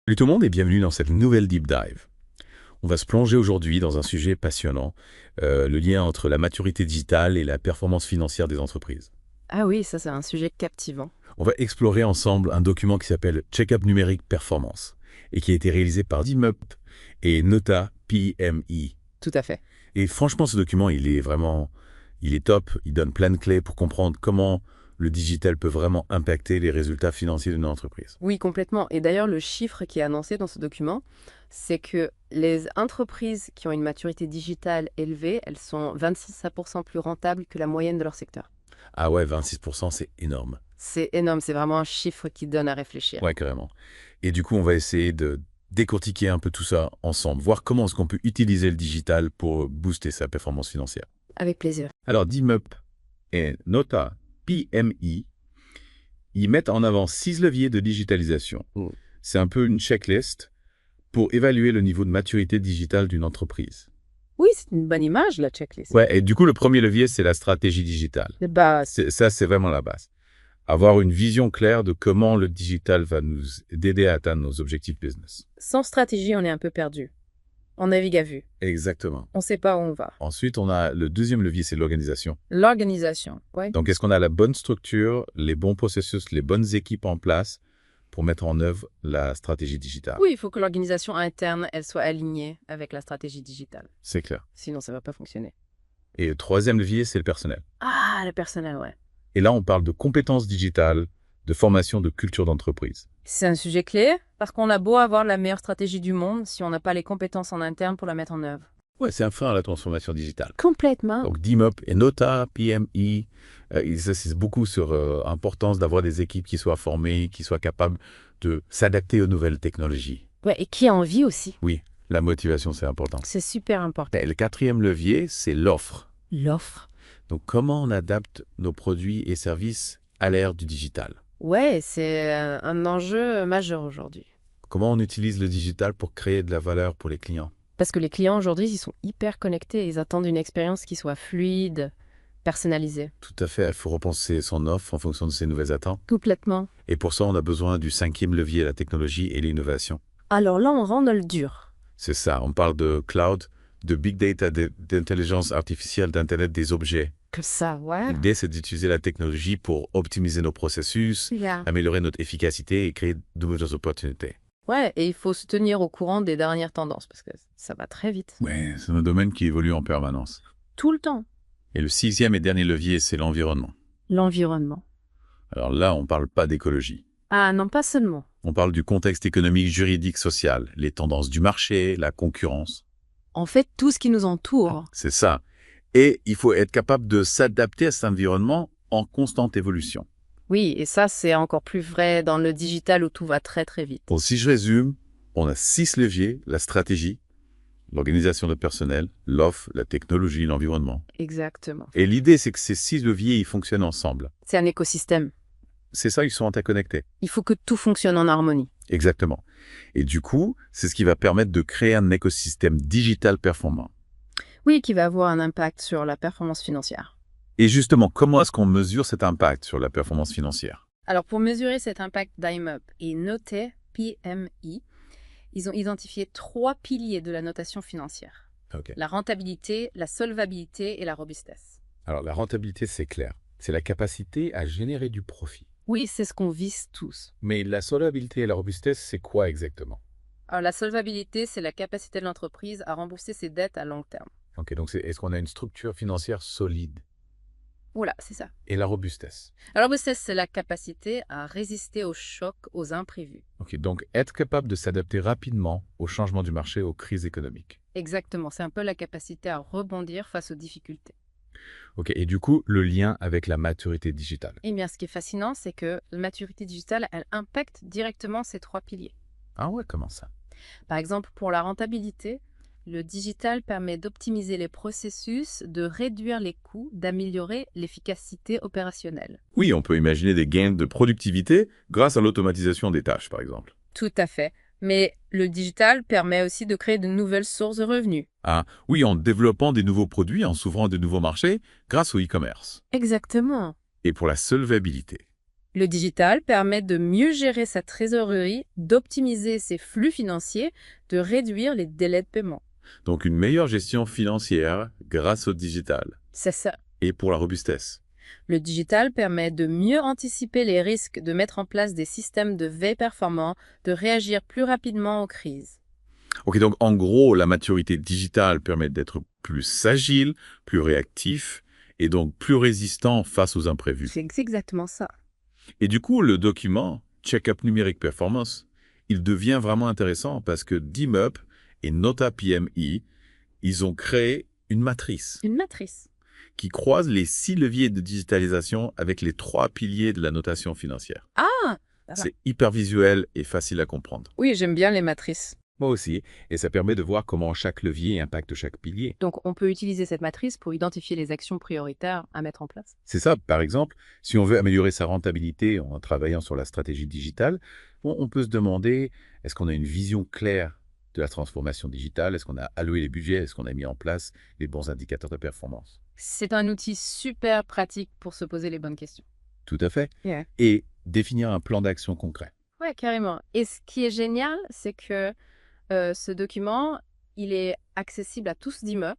Salut tout le monde et bienvenue dans cette nouvelle Deep Dive. On va se plonger aujourd'hui dans un sujet passionnant, le lien entre la maturité digitale et la performance financière des entreprises. Ah oui, ça c'est un sujet captivant. On va explorer ensemble un document qui s'appelle Check-up numérique performance et qui a été réalisé par DIMUP et Nota PMI. Tout à fait. Et franchement, ce document, il est top, il donne plein de clés pour comprendre comment le digital peut vraiment impacter les résultats financiers d'une entreprise. Oui, complètement. Et d'ailleurs, le chiffre qui est annoncé dans ce document, c'est que les entreprises qui ont une maturité digitale élevée, elles sont 26% plus rentables que la moyenne de leur secteur. Ah ouais, 26%, c'est énorme. C'est énorme, c'est vraiment un chiffre qui donne à réfléchir. Ouais, carrément. Et du coup, on va essayer de décortiquer un peu tout ça ensemble, voir comment est-ce qu'on peut utiliser le digital pour booster sa performance financière. Avec plaisir. Alors, DIMUP et Nota PMI, ils mettent en avant 6 leviers de digitalisation. C'est un peu une checklist pour évaluer le niveau de maturité digitale d'une entreprise. Oui, c'est une bonne image, la checklist. Ouais, et du coup, le premier levier, c'est la stratégie digitale. Bah, Ça, c'est vraiment la base. Avoir une vision claire de comment le digital va nous aider à atteindre nos objectifs business. sans stratégie, on est un peu perdu. On navigue à vue. Exactement. On ne sait pas où on va. Ensuite, on a le deuxième levier, c'est l'organisation. L'organisation. Ouais. Donc, est-ce qu'on a la bonne structure, les bons processus, les bonnes équipes en place pour mettre en œuvre la stratégie digitale? Oui, il faut que l'organisation interne, elle soit alignée avec la stratégie digitale. C'est clair. Sinon, ça ne va pas fonctionner. Et le troisième levier, c'est le personnel. Ah, le personnel, ouais. Et là, on parle de compétences digitales, de formation, de culture d'entreprise. C'est un sujet clé parce qu'on a beau avoir la meilleure stratégie du monde si on n'a pas les compétences en interne pour la mettre en œuvre. Ouais, c'est un frein à la transformation digitale. Complètement. Donc, DIMUP et Nota, PMI, ils insistent beaucoup sur l'importance d'avoir des équipes qui soient formées, qui soient capables de s'adapter aux nouvelles technologies. Ouais, et qui a envie aussi. Oui, la motivation, c'est important. C'est super important. Et le quatrième levier, c'est l'offre. L'offre. Donc, comment on adapte nos produits et services à l'ère du digital? Ouais, c'est un enjeu majeur aujourd'hui. Comment on utilise le digital pour créer de la valeur pour les clients? Parce que les clients aujourd'hui, ils sont hyper connectés. Ils attendent une expérience qui soit fluide, personnalisée. Tout à fait, il faut repenser son offre en fonction de ses nouvelles attentes. Complètement. Et pour ça, on a besoin du cinquième levier, la technologie et l'innovation. Alors là, on rentre dans le dur. C'est ça, on parle de cloud, de big data, d'intelligence artificielle, d'Internet des objets. Que ça, ouais. L'idée, c'est d'utiliser la technologie pour optimiser nos processus, Yeah. améliorer notre efficacité et créer de nouvelles opportunités. Ouais, et il faut se tenir au courant des dernières tendances parce que ça va très vite. Oui, c'est un domaine qui évolue en permanence. Tout le temps. Et le sixième et dernier levier, c'est l'environnement. L'environnement. Alors là, on ne parle pas d'écologie. Ah non, pas seulement. On parle du contexte économique, juridique, social, les tendances du marché, la concurrence. En fait, tout ce qui nous entoure. C'est ça. Et il faut être capable de s'adapter à cet environnement en constante évolution. Oui, et ça, c'est encore plus vrai dans le digital où tout va très très vite. Bon, si je résume, on a 6 leviers, la stratégie, l'organisation de personnel, l'offre, la technologie, l'environnement. Exactement. Et l'idée, c'est que ces 6 leviers, ils fonctionnent ensemble. C'est un écosystème. C'est ça, ils sont interconnectés. Il faut que tout fonctionne en harmonie. Exactement. Et du coup, c'est ce qui va permettre de créer un écosystème digital performant. Oui, qui va avoir un impact sur la performance financière. Et justement, comment est-ce qu'on mesure cet impact sur la performance financière? Alors, pour mesurer cet impact d'IMUP et noter PMI, ils ont identifié 3 piliers de la notation financière. Ok. La rentabilité, la solvabilité et la robustesse. Alors, la rentabilité, c'est clair. C'est la capacité à générer du profit. Oui, c'est ce qu'on vise tous. Mais la solvabilité et la robustesse, c'est quoi exactement? Alors, la solvabilité, c'est la capacité de l'entreprise à rembourser ses dettes à long terme. Ok, donc est-ce qu'on a une structure financière solide? Voilà, c'est ça. Et la robustesse? La robustesse, c'est la capacité à résister aux chocs, aux imprévus. Ok, donc être capable de s'adapter rapidement aux changements du marché, aux crises économiques. Exactement, c'est un peu la capacité à rebondir face aux difficultés. Ok, et du coup, le lien avec la maturité digitale. Et bien, ce qui est fascinant, c'est que la maturité digitale, elle impacte directement ces 3 piliers. Ah ouais, comment ça? Par exemple, pour la rentabilité, le digital permet d'optimiser les processus, de réduire les coûts, d'améliorer l'efficacité opérationnelle. Oui, on peut imaginer des gains de productivité grâce à l'automatisation des tâches, par exemple. Tout à fait. Mais le digital permet aussi de créer de nouvelles sources de revenus. Ah, oui, en développant des nouveaux produits, en s'ouvrant de nouveaux marchés grâce au e-commerce. Exactement. Et pour la solvabilité. Le digital permet de mieux gérer sa trésorerie, d'optimiser ses flux financiers, de réduire les délais de paiement. Donc une meilleure gestion financière grâce au digital. C'est ça. Et pour la robustesse. Le digital permet de mieux anticiper les risques, de mettre en place des systèmes de veille performants, de réagir plus rapidement aux crises. Ok, donc en gros, la maturité digitale permet d'être plus agile, plus réactif et donc plus résistant face aux imprévus. C'est exactement ça. Et du coup, le document Check-up numérique performance, il devient vraiment intéressant parce que DIMUP et Nota PMI, ils ont créé une matrice Une matrice. qui croise les 6 leviers de digitalisation avec les 3 piliers de la notation financière. Ah! C'est hyper visuel et facile à comprendre. Oui, j'aime bien les matrices. Moi aussi, et ça permet de voir comment chaque levier impacte chaque pilier. Donc, on peut utiliser cette matrice pour identifier les actions prioritaires à mettre en place. C'est ça, par exemple, si on veut améliorer sa rentabilité en travaillant sur la stratégie digitale, on peut se demander, est-ce qu'on a une vision claire de la transformation digitale? Est-ce qu'on a alloué les budgets? Est-ce qu'on a mis en place les bons indicateurs de performance? C'est un outil super pratique pour se poser les bonnes questions. Tout à fait. Yeah. Et définir un plan d'action concret. Ouais, carrément. Et ce qui est génial, c'est que ce document, il est accessible à tous d'IME.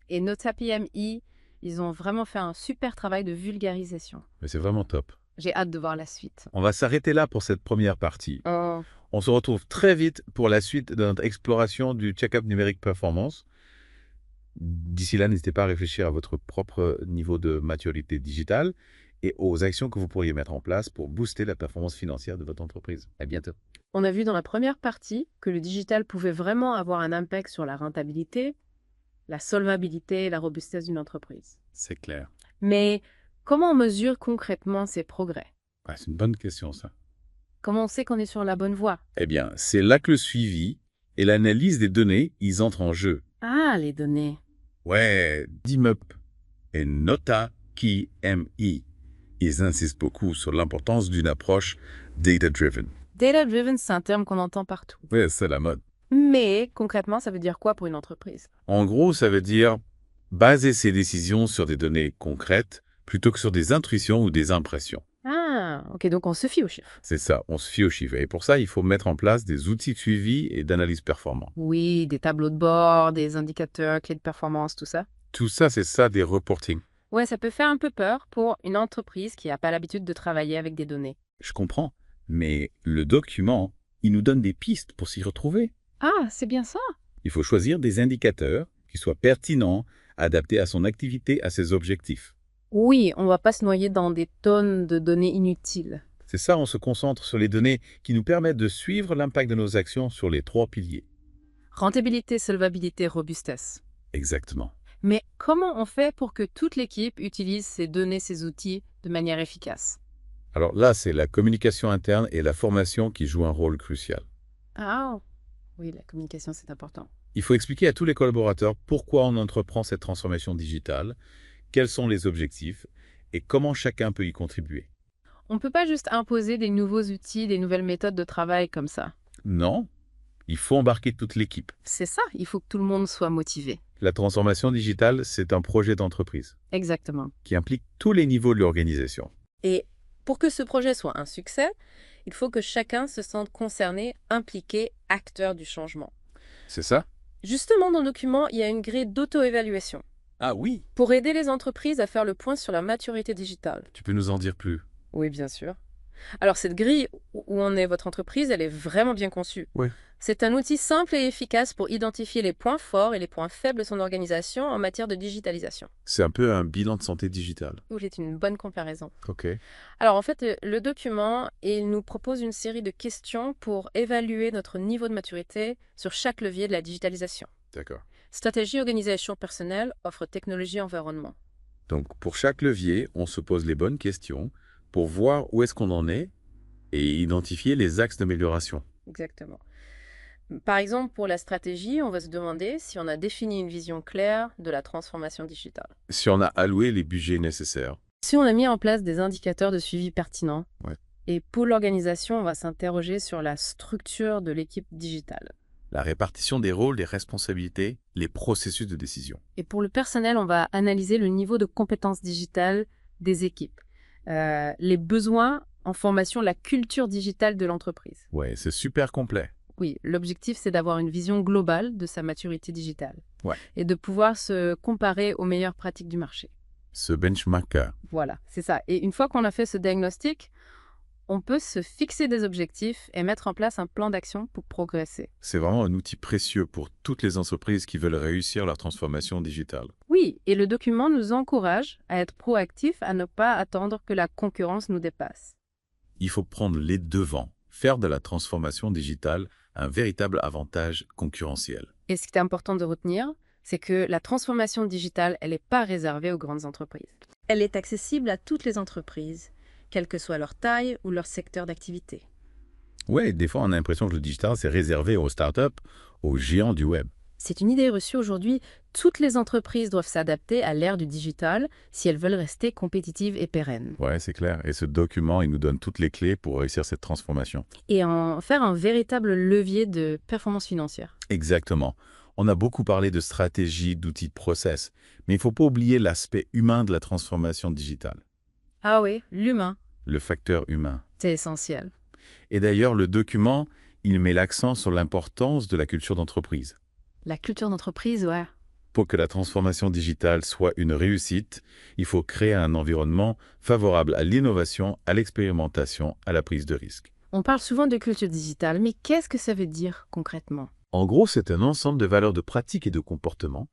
Et Nota PMI, ils ont vraiment fait un super travail de vulgarisation. Mais c'est vraiment top. J'ai hâte de voir la suite. On va s'arrêter là pour cette première partie. Oh. On se retrouve très vite pour la suite de notre exploration du check-up numérique performance. D'ici là, n'hésitez pas à réfléchir à votre propre niveau de maturité digitale et aux actions que vous pourriez mettre en place pour booster la performance financière de votre entreprise. À bientôt. On a vu dans la première partie que le digital pouvait vraiment avoir un impact sur la rentabilité, la solvabilité et la robustesse d'une entreprise. C'est clair. Mais comment on mesure concrètement ces progrès? Ouais, c'est une bonne question, ça. Comment on sait qu'on est sur la bonne voie? Eh bien, c'est là que le suivi et l'analyse des données, ils entrent en jeu. Ah, les données. Ouais, DIMUP et Nota PMI, ils insistent beaucoup sur l'importance d'une approche data-driven. Data-driven, c'est un terme qu'on entend partout. Oui, c'est la mode. Mais concrètement, ça veut dire quoi pour une entreprise? En gros, ça veut dire baser ses décisions sur des données concrètes plutôt que sur des intuitions ou des impressions. Ah, ok, donc on se fie aux chiffres. C'est ça, on se fie aux chiffres. Et pour ça, il faut mettre en place des outils de suivi et d'analyse performants. Oui, des tableaux de bord, des indicateurs, clés de performance, tout ça. Tout ça, c'est ça des reporting. Ouais, ça peut faire un peu peur pour une entreprise qui n'a pas l'habitude de travailler avec des données. Je comprends, mais le document, il nous donne des pistes pour s'y retrouver. Ah, c'est bien ça. Il faut choisir des indicateurs qui soient pertinents, adaptés à son activité, à ses objectifs. Oui, on ne va pas se noyer dans des tonnes de données inutiles. C'est ça, on se concentre sur les données qui nous permettent de suivre l'impact de nos actions sur les 3 piliers. Rentabilité, solvabilité, robustesse. Exactement. Mais comment on fait pour que toute l'équipe utilise ces données, ces outils de manière efficace? Alors là, c'est la communication interne et la formation qui jouent un rôle crucial. Ah, oui, la communication, c'est important. Il faut expliquer à tous les collaborateurs pourquoi on entreprend cette transformation digitale, quels sont les objectifs et comment chacun peut y contribuer. On ne peut pas juste imposer des nouveaux outils, des nouvelles méthodes de travail comme ça. Non, il faut embarquer toute l'équipe. C'est ça, il faut que tout le monde soit motivé. La transformation digitale, c'est un projet d'entreprise Exactement. qui implique tous les niveaux de l'organisation. Et pour que ce projet soit un succès, il faut que chacun se sente concerné, impliqué, acteur du changement. C'est ça? Justement, dans le document, il y a une grille d'auto-évaluation Ah oui. pour aider les entreprises à faire le point sur leur maturité digitale. Tu peux nous en dire plus? Oui, bien sûr. Alors, cette grille où en est votre entreprise, elle est vraiment bien conçue. Oui. C'est un outil simple et efficace pour identifier les points forts et les points faibles de son organisation en matière de digitalisation. C'est un peu un bilan de santé digitale. Oui, c'est une bonne comparaison. Ok. Alors, en fait, le document, il nous propose une série de questions pour évaluer notre niveau de maturité sur chaque levier de la digitalisation. D'accord. Stratégie, organisation personnelle, offre technologie, environnement. Donc, pour chaque levier, on se pose les bonnes questions pour voir où est-ce qu'on en est et identifier les axes d'amélioration. Exactement. Par exemple, pour la stratégie, on va se demander si on a défini une vision claire de la transformation digitale. Si on a alloué les budgets nécessaires. Si on a mis en place des indicateurs de suivi pertinents. Ouais. Et pour l'organisation, on va s'interroger sur la structure de l'équipe digitale. La répartition des rôles, des responsabilités, les processus de décision. Et pour le personnel, on va analyser le niveau de compétences digitales des équipes, les besoins en formation la culture digitale de l'entreprise. Ouais, c'est super complet. Oui, l'objectif, c'est d'avoir une vision globale de sa maturité digitale Ouais. et de pouvoir se comparer aux meilleures pratiques du marché. Ce benchmarker. Voilà, c'est ça. Et une fois qu'on a fait ce diagnostic, on peut se fixer des objectifs et mettre en place un plan d'action pour progresser. C'est vraiment un outil précieux pour toutes les entreprises qui veulent réussir leur transformation digitale. Oui, et le document nous encourage à être proactifs, à ne pas attendre que la concurrence nous dépasse. Il faut prendre les devants, faire de la transformation digitale un véritable avantage concurrentiel. Et ce qui est important de retenir, c'est que la transformation digitale, elle n'est pas réservée aux grandes entreprises. Elle est accessible à toutes les entreprises, quelle que soit leur taille ou leur secteur d'activité. Ouais, des fois on a l'impression que le digital c'est réservé aux startups, aux géants du web. C'est une idée reçue aujourd'hui. Toutes les entreprises doivent s'adapter à l'ère du digital si elles veulent rester compétitives et pérennes. Ouais, c'est clair. Et ce document, il nous donne toutes les clés pour réussir cette transformation. Et en faire un véritable levier de performance financière. Exactement. On a beaucoup parlé de stratégie, d'outils de process, mais il ne faut pas oublier l'aspect humain de la transformation digitale, Ah oui, l'humain, le facteur humain. c'est essentiel. Et d'ailleurs, le document, il met l'accent sur l'importance de la culture d'entreprise. La culture d'entreprise, ouais. Pour que la transformation digitale soit une réussite, il faut créer un environnement favorable à l'innovation, à l'expérimentation, à la prise de risque. On parle souvent de culture digitale, mais qu'est-ce que ça veut dire concrètement? En gros, c'est un ensemble de valeurs de pratique et de comportement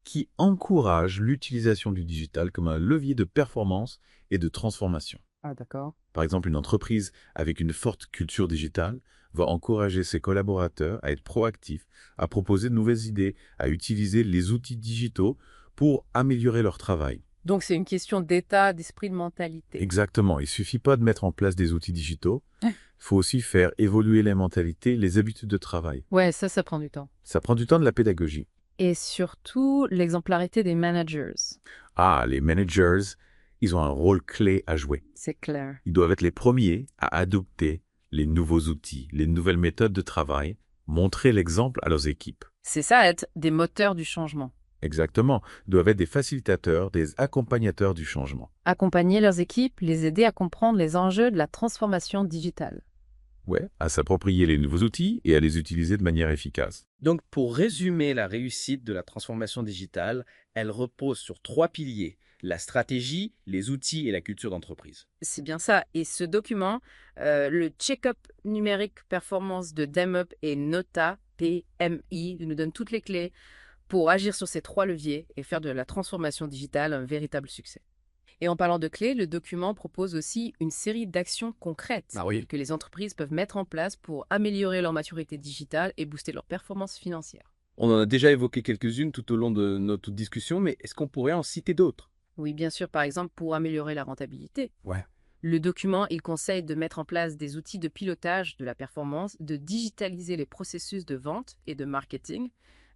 qui encourage l'utilisation du digital comme un levier de performance et de transformation. Ah d'accord. Par exemple, une entreprise avec une forte culture digitale va encourager ses collaborateurs à être proactifs, à proposer de nouvelles idées, à utiliser les outils digitaux pour améliorer leur travail. Donc c'est une question d'état, d'esprit, de mentalité. Exactement, il ne suffit pas de mettre en place des outils digitaux, il faut aussi faire évoluer les mentalités, les habitudes de travail. Ouais, ça prend du temps. Ça prend du temps, de la pédagogie. Et surtout, l'exemplarité des managers. Ah, les managers, ils ont un rôle clé à jouer. C'est clair. Ils doivent être les premiers à adopter les nouveaux outils, les nouvelles méthodes de travail, montrer l'exemple à leurs équipes. C'est ça, être des moteurs du changement. Exactement, ils doivent être des facilitateurs, des accompagnateurs du changement. Accompagner leurs équipes, les aider à comprendre les enjeux de la transformation digitale. Ouais, à s'approprier les nouveaux outils et à les utiliser de manière efficace. Donc, pour résumer la réussite de la transformation digitale, elle repose sur 3 piliers: la stratégie, les outils et la culture d'entreprise. C'est bien ça. Et ce document, le check-up numérique performance de Demup et Nota, PMI, nous donne toutes les clés pour agir sur ces 3 leviers et faire de la transformation digitale un véritable succès. Et en parlant de clés, le document propose aussi une série d'actions concrètes que les entreprises peuvent mettre en place pour améliorer leur maturité digitale et booster leur performance financière. On en a déjà évoqué quelques-unes tout au long de notre discussion, mais est-ce qu'on pourrait en citer d'autres? Oui, bien sûr, par exemple, pour améliorer la rentabilité. Ouais. Le document, il conseille de mettre en place des outils de pilotage de la performance, de digitaliser les processus de vente et de marketing,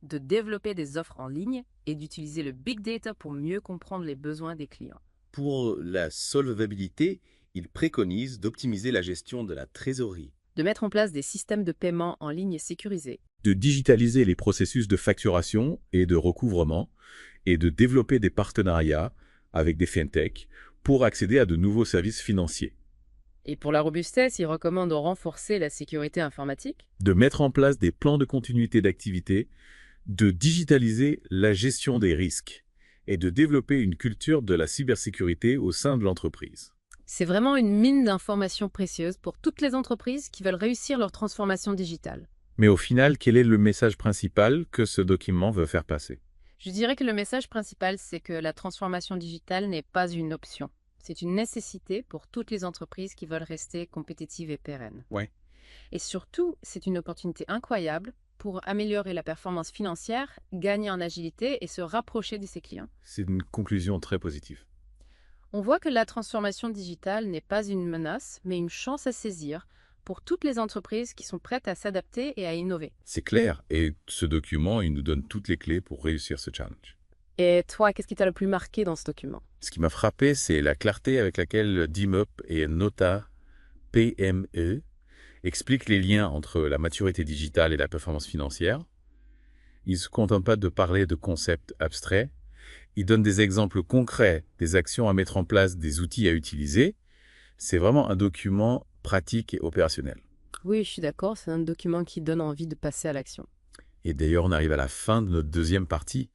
de développer des offres en ligne et d'utiliser le big data pour mieux comprendre les besoins des clients. Pour la solvabilité, il préconise d'optimiser la gestion de la trésorerie. De mettre en place des systèmes de paiement en ligne sécurisés. De digitaliser les processus de facturation et de recouvrement et de développer des partenariats avec des fintechs pour accéder à de nouveaux services financiers. Et pour la robustesse, il recommande de renforcer la sécurité informatique. De mettre en place des plans de continuité d'activité, de digitaliser la gestion des risques et de développer une culture de la cybersécurité au sein de l'entreprise. C'est vraiment une mine d'informations précieuses pour toutes les entreprises qui veulent réussir leur transformation digitale. Mais au final, quel est le message principal que ce document veut faire passer? Je dirais que le message principal, c'est que la transformation digitale n'est pas une option. C'est une nécessité pour toutes les entreprises qui veulent rester compétitives et pérennes. Ouais. Et surtout, c'est une opportunité incroyable pour améliorer la performance financière, gagner en agilité et se rapprocher de ses clients. C'est une conclusion très positive. On voit que la transformation digitale n'est pas une menace, mais une chance à saisir pour toutes les entreprises qui sont prêtes à s'adapter et à innover. C'est clair, et ce document, il nous donne toutes les clés pour réussir ce challenge. Et toi, qu'est-ce qui t'a le plus marqué dans ce document? Ce qui m'a frappé, c'est la clarté avec laquelle Demup et Nota, PME, expliquent les liens entre la maturité digitale et la performance financière. Ils ne se contentent pas de parler de concepts abstraits. Ils donnent des exemples concrets, des actions à mettre en place, des outils à utiliser. C'est vraiment un document pratique et opérationnel. Oui, je suis d'accord, c'est un document qui donne envie de passer à l'action. Et d'ailleurs, on arrive à la fin de notre deuxième partie.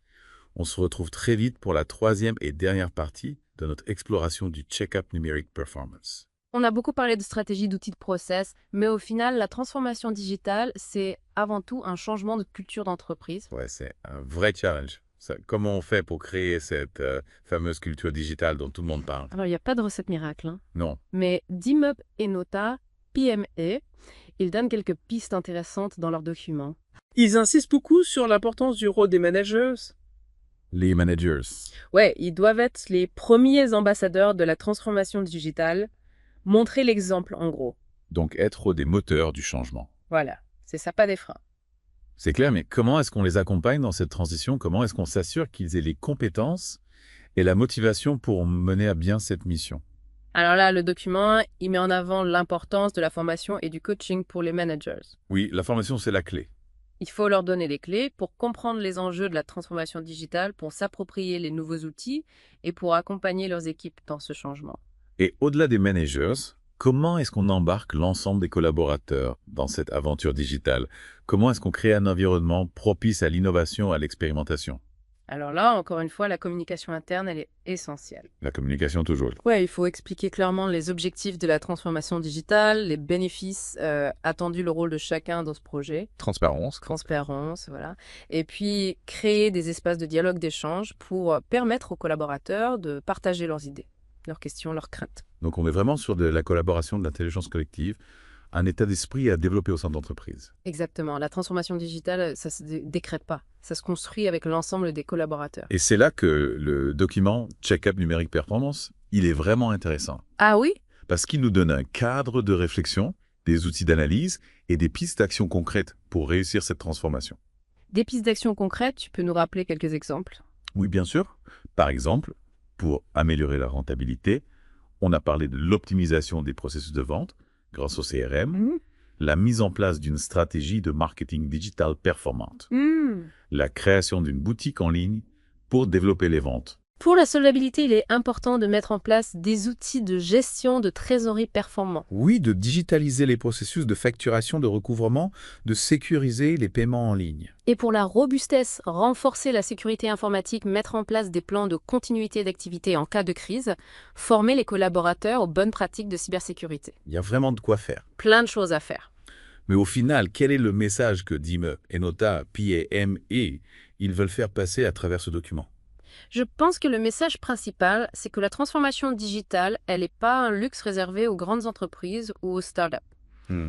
On se retrouve très vite pour la troisième et dernière partie de notre exploration du Check-up Numeric Performance. On a beaucoup parlé de stratégie, d'outils de process, mais au final, la transformation digitale, c'est avant tout un changement de culture d'entreprise. Ouais, c'est un vrai challenge. Comment on fait pour créer cette fameuse culture digitale dont tout le monde parle? Alors, il n'y a pas de recette miracle, hein. Non. Mais DIMUP et Nota, PME, ils donnent quelques pistes intéressantes dans leurs documents. Ils insistent beaucoup sur l'importance du rôle des managers. Les managers. Ouais, ils doivent être les premiers ambassadeurs de la transformation digitale, montrer l'exemple en gros. Donc être des moteurs du changement. Voilà, c'est ça, pas des freins. C'est clair, mais comment est-ce qu'on les accompagne dans cette transition? Comment est-ce qu'on s'assure qu'ils aient les compétences et la motivation pour mener à bien cette mission? Alors là, le document, il met en avant l'importance de la formation et du coaching pour les managers. Oui, la formation, c'est la clé. Il faut leur donner les clés pour comprendre les enjeux de la transformation digitale, pour s'approprier les nouveaux outils et pour accompagner leurs équipes dans ce changement. Et au-delà des managers, comment est-ce qu'on embarque l'ensemble des collaborateurs dans cette aventure digitale? Comment est-ce qu'on crée un environnement propice à l'innovation, à l'expérimentation? Alors là, encore une fois, la communication interne, elle est essentielle. La communication toujours. Ouais, il faut expliquer clairement les objectifs de la transformation digitale, les bénéfices attendus, le rôle de chacun dans ce projet. Transparence. Transparence, voilà. Et puis, créer des espaces de dialogue, d'échange pour permettre aux collaborateurs de partager leurs idées, leurs questions, leurs craintes. Donc on est vraiment sur de la collaboration, de l'intelligence collective, un état d'esprit à développer au sein d'entreprise. Exactement. La transformation digitale, ça ne se décrète pas. Ça se construit avec l'ensemble des collaborateurs. Et c'est là que le document Check-up Numeric Performance, il est vraiment intéressant. Ah oui? Parce qu'il nous donne un cadre de réflexion, des outils d'analyse et des pistes d'action concrètes pour réussir cette transformation. Des pistes d'action concrètes, tu peux nous rappeler quelques exemples? Oui, bien sûr. Par exemple, pour améliorer la rentabilité, on a parlé de l'optimisation des processus de vente grâce au CRM, la mise en place d'une stratégie de marketing digital performante, la création d'une boutique en ligne pour développer les ventes. Pour la solvabilité, il est important de mettre en place des outils de gestion de trésorerie performants. Oui, de digitaliser les processus de facturation, de recouvrement, de sécuriser les paiements en ligne. Et pour la robustesse, renforcer la sécurité informatique, mettre en place des plans de continuité d'activité en cas de crise, former les collaborateurs aux bonnes pratiques de cybersécurité. Il y a vraiment de quoi faire. Plein de choses à faire. Mais au final, quel est le message que DIME, Enota, PME, ils veulent faire passer à travers ce document? Je pense que le message principal, c'est que la transformation digitale, elle n'est pas un luxe réservé aux grandes entreprises ou aux startups.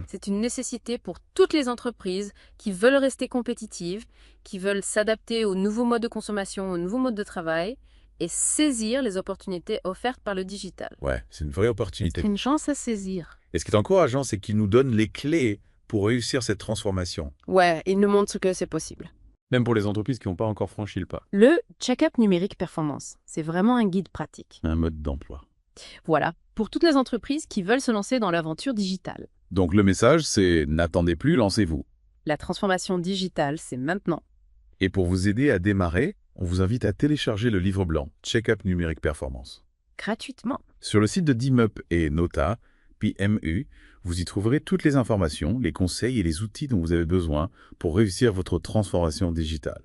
C'est une nécessité pour toutes les entreprises qui veulent rester compétitives, qui veulent s'adapter aux nouveaux modes de consommation, aux nouveaux modes de travail et saisir les opportunités offertes par le digital. Ouais, c'est une vraie opportunité. C'est une chance à saisir. Et ce qui est encourageant, c'est qu'ils nous donnent les clés pour réussir cette transformation. Ouais, il nous montre que c'est possible. Même pour les entreprises qui n'ont pas encore franchi le pas. Le Check-up Numeric Performance, c'est vraiment un guide pratique. Un mode d'emploi. Voilà, pour toutes les entreprises qui veulent se lancer dans l'aventure digitale. Donc le message, c'est n'attendez plus, lancez-vous. La transformation digitale, c'est maintenant. Et pour vous aider à démarrer, on vous invite à télécharger le livre blanc Check-up Numeric Performance. Gratuitement. Sur le site de DIMUP et Nota, PMU, vous y trouverez toutes les informations, les conseils et les outils dont vous avez besoin pour réussir votre transformation digitale.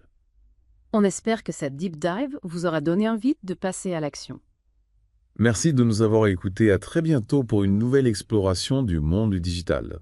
On espère que cette deep dive vous aura donné envie de passer à l'action. Merci de nous avoir écoutés. À très bientôt pour une nouvelle exploration du monde du digital.